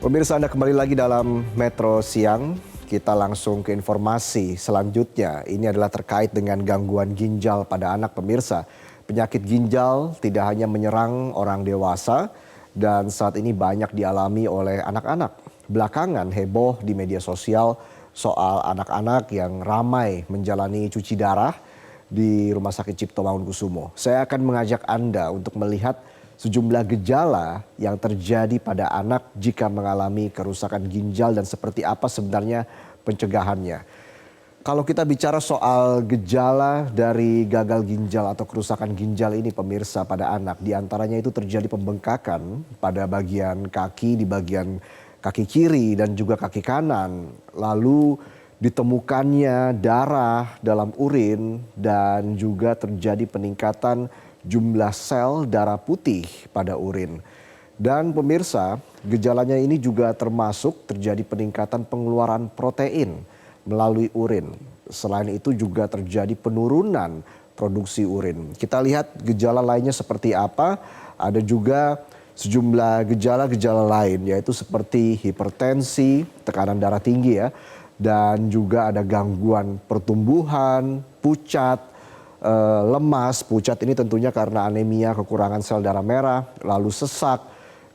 Pemirsa, Anda kembali lagi dalam Metro Siang. Kita langsung ke informasi selanjutnya. Ini adalah terkait dengan gangguan ginjal pada anak, pemirsa. Penyakit ginjal tidak hanya menyerang orang dewasa dan saat ini banyak dialami oleh anak-anak. Belakangan heboh di media sosial soal anak-anak yang ramai menjalani cuci darah di Rumah Sakit Cipto Mangunkusumo. Saya akan mengajak Anda untuk melihat sejumlah gejala yang terjadi pada anak jika mengalami kerusakan ginjal dan seperti apa sebenarnya pencegahannya. Kalau kita bicara soal gejala dari gagal ginjal atau kerusakan ginjal ini, pemirsa, pada anak, diantaranya itu terjadi pembengkakan pada bagian kaki, di bagian kaki kiri dan juga kaki kanan. Lalu ditemukannya darah dalam urin dan juga terjadi peningkatan jumlah sel darah putih pada urin. Dan pemirsa, gejalanya ini juga termasuk terjadi peningkatan pengeluaran protein melalui urin. Selain itu juga terjadi penurunan produksi urin. Kita lihat gejala lainnya seperti apa. Ada juga sejumlah gejala-gejala lain, yaitu seperti hipertensi, tekanan darah tinggi ya, dan juga ada gangguan pertumbuhan, pucat, lemas. Pucat ini tentunya karena anemia, kekurangan sel darah merah, lalu sesak,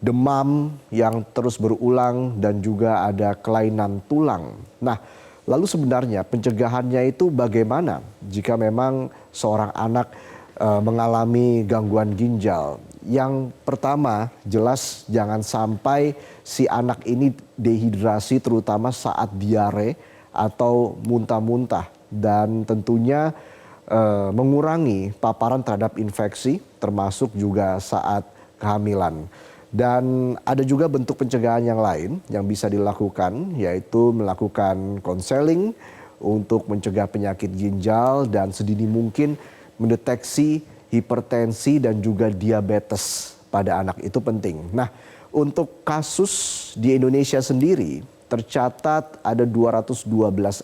demam yang terus berulang, dan juga ada kelainan tulang. Nah, lalu sebenarnya pencegahannya itu bagaimana jika memang seorang anak mengalami gangguan ginjal? Yang pertama, jelas jangan sampai si anak ini dehidrasi, terutama saat diare atau muntah-muntah, dan tentunya mengurangi paparan terhadap infeksi termasuk juga saat kehamilan. Dan ada juga bentuk pencegahan yang lain yang bisa dilakukan, yaitu melakukan konseling untuk mencegah penyakit ginjal dan sedini mungkin mendeteksi hipertensi dan juga diabetes pada anak. Itu penting. Nah, untuk kasus di Indonesia sendiri tercatat ada 212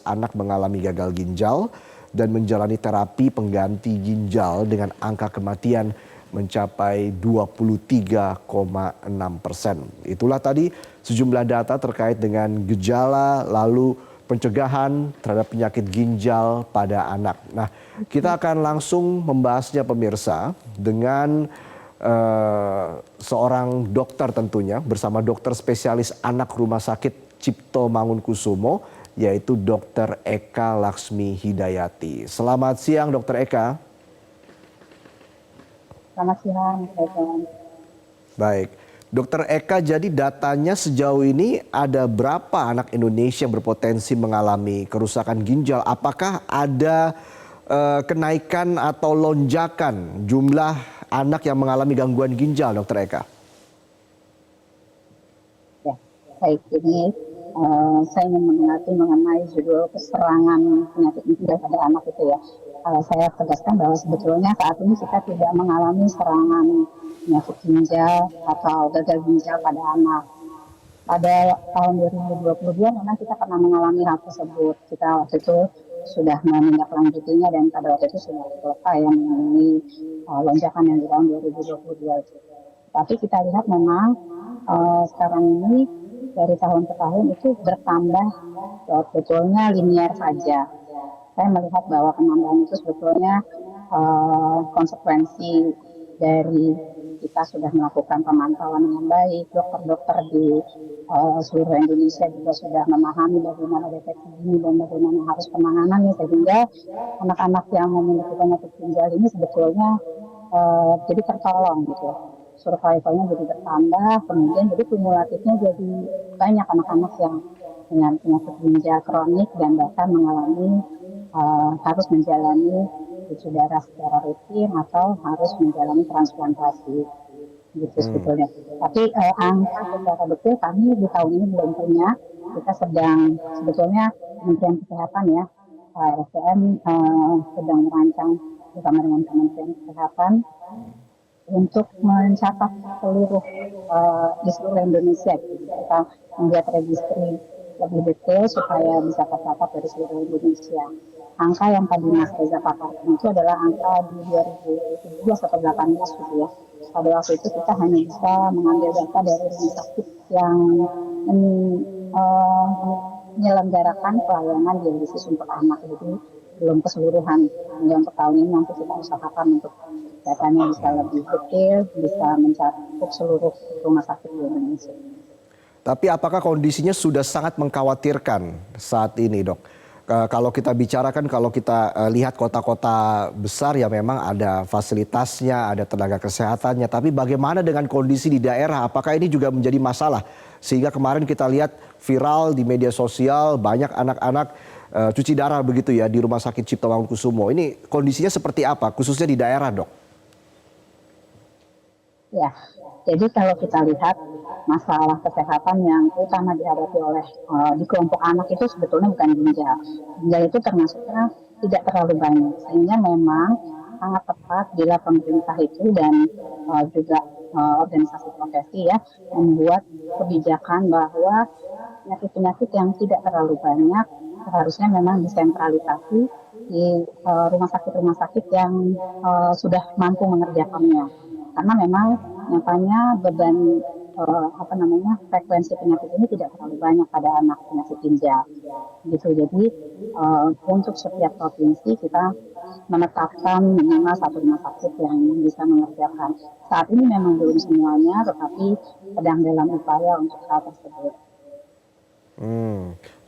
anak mengalami gagal ginjal dan menjalani terapi pengganti ginjal dengan angka kematian mencapai 23,6%. Itulah tadi sejumlah data terkait dengan gejala lalu pencegahan terhadap penyakit ginjal pada anak. Nah, kita akan langsung membahasnya, pemirsa, dengan seorang dokter tentunya, bersama dokter spesialis anak Rumah Sakit Cipto Mangunkusumo, yaitu Dr. Eka Laksmi Hidayati. Selamat siang, Dr. Eka. Selamat siang, Baik, Dr. Eka, jadi datanya sejauh ini ada berapa anak Indonesia yang berpotensi mengalami kerusakan ginjal? Apakah ada kenaikan atau lonjakan jumlah anak yang mengalami gangguan ginjal, Dr. Eka? Ya, baik. Ini saya ingin mengenai judul keserangan penyakit ginjal pada anak itu ya. Saya tegaskan bahwa sebetulnya saat ini kita tidak mengalami serangan penyakit ginjal atau gagal ginjal pada anak. Pada tahun 2022 memang kita pernah mengalami hal tersebut. Kita waktu itu sudah menindaklanjutinya dan pada waktu itu sudah selesai yang mengalami lonjakan yang di tahun 2022 itu. Tapi kita lihat memang sekarang ini dari tahun ke tahun itu bertambah, sebetulnya linear saja. Saya melihat bahwa penambahan itu sebetulnya konsekuensi dari kita sudah melakukan pemantauan yang baik, dokter-dokter di seluruh Indonesia juga sudah memahami bagaimana deteksi ini dan bagaimana harus penanganannya, sehingga anak-anak yang memiliki penyakit ginjal ini sebetulnya jadi tertolong gitu. Survivalnya jadi bertambah, kemudian jadi kumulatifnya jadi banyak anak-anak yang dengan penyakit ginjal kronik dan bahkan mengalami harus menjalani cuci darah secara rutin atau harus menjalani transplantasi gitu sebetulnya. Tapi angka secara betul kami di tahun ini belum punya. Kita sedang sebetulnya Kementerian Kesehatan ya, RSCM sedang merancang bersama dengan Kementerian Kesehatan untuk mencatat seluruh di seluruh Indonesia. Kita membuat registry lebih detail supaya bisa tercatat dari seluruh Indonesia. Angka yang tadi Mas Reza paparkan itu adalah angka di 2017 atau 2018 gitu ya. Pada waktu itu kita hanya bisa mengambil data dari rumah sakit yang eh, menyelenggarakan pelayanan dialisis untuk anak. Jadi belum keseluruhan. Hingga untuk tahun ini nanti kita usahakan untuk datanya bisa lebih detail, bisa mencakup seluruh rumah sakit di Indonesia. Tapi apakah kondisinya sudah sangat mengkhawatirkan saat ini, Dok? Kalau kita bicarakan, kalau kita lihat kota-kota besar ya memang ada fasilitasnya, ada tenaga kesehatannya. Tapi bagaimana dengan kondisi di daerah? Apakah ini juga menjadi masalah? Sehingga kemarin kita lihat viral di media sosial banyak anak-anak cuci darah begitu ya di Rumah Sakit Cipto Mangunkusumo. Ini kondisinya seperti apa, khususnya di daerah, Dok? Ya, jadi kalau kita lihat masalah kesehatan yang utama dihadapi oleh di kelompok anak itu sebetulnya bukan ginjal. Ginjal itu termasuknya tidak terlalu banyak, sehingga memang sangat tepat bila pemerintah itu dan juga organisasi profesi ya membuat kebijakan bahwa penyakit-penyakit yang tidak terlalu banyak seharusnya memang disentralisasi di rumah sakit yang sudah mampu mengerjakannya. Karena memang nyatanya beban frekuensi penyakit ini tidak terlalu banyak pada anak penyakit ginjal. Gitu. Jadi untuk setiap provinsi kita menetapkan minimal satu rumah sakit yang bisa mengerjakan. Saat ini memang belum semuanya, tetapi sedang dalam upaya untuk hal tersebut.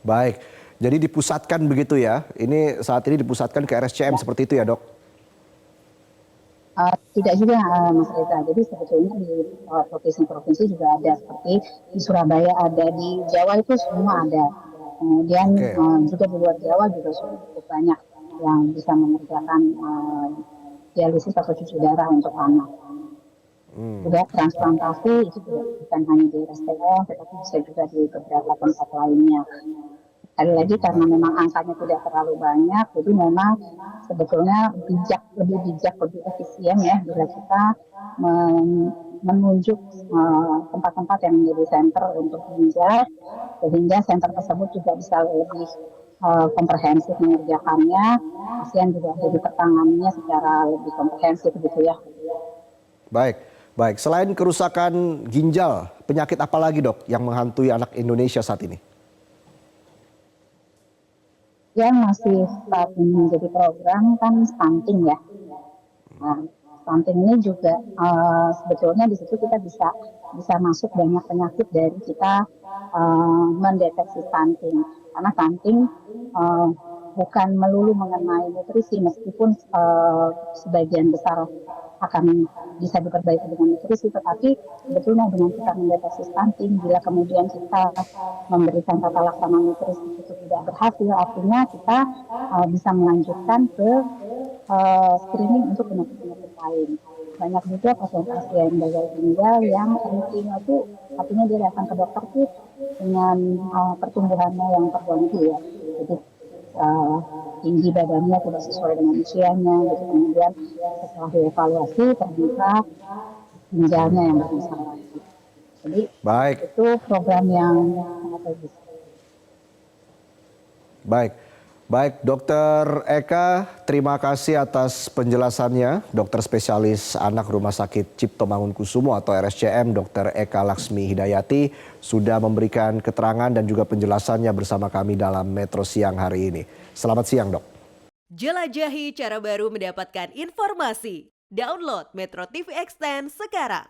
Baik, jadi dipusatkan begitu ya. Ini saat ini dipusatkan ke RSCM seperti itu ya, Dok? Tidak juga Mas Reza. Jadi sebetulnya di provinsi-provinsi juga ada, seperti di Surabaya ada, di Jawa itu semua ada. Kemudian Oke. juga di luar Jawa juga sudah cukup banyak yang bisa mengerjakan dialisis atau cuci darah untuk anak. Juga transplantasi itu juga bukan hanya di RSCM, tetapi bisa juga di beberapa tempat lainnya. Sekali lagi karena memang angkanya tidak terlalu banyak, jadi memang sebetulnya lebih bijak, lebih efisien ya bila kita menunjuk tempat-tempat yang menjadi center untuk ginjal, sehingga center tersebut juga bisa lebih komprehensif mengerjakannya, pasien juga jadi tertanganinya secara lebih komprehensif gitu ya. Baik, baik. Selain kerusakan ginjal, penyakit apa lagi, Dok, yang menghantui anak Indonesia saat ini? Yang masih saat ini menjadi program kan stunting ya. Nah, stunting ini juga sebetulnya di situ kita bisa masuk banyak penyakit dari kita mendeteksi stunting. Karena stunting bukan melulu mengenai nutrisi, meskipun sebagian besar akan bisa diperbaiki dengan nutrisi, tetapi sebetulnya dengan kita mendeteksi stunting, bila kemudian kita memberikan tata laksana nutrisi itu tidak berhasil, artinya kita bisa melanjutkan ke screening untuk penyakit-penyakit lain. Banyak juga pasien-pasien gagal ginjal yang rutinnya itu, artinya dia datang ke dokter tuh dengan pertumbuhannya yang terganggu ya. Jadi tinggi badannya tidak sesuai dengan usianya, gitu. Kemudian setelah dievaluasi ternyata ginjalnya yang bermasalah. Jadi Baik, itu program yang sangat bagus. baik. Baik, Dokter Eka, terima kasih atas penjelasannya. Dokter spesialis anak Rumah Sakit Cipto Mangunkusumo atau RSCM, Dokter Eka Laksmi Hidayati, sudah memberikan keterangan dan juga penjelasannya bersama kami dalam Metro Siang hari ini. Selamat siang, Dok. Jelajahi cara baru mendapatkan informasi. Download Metro TV Extend sekarang.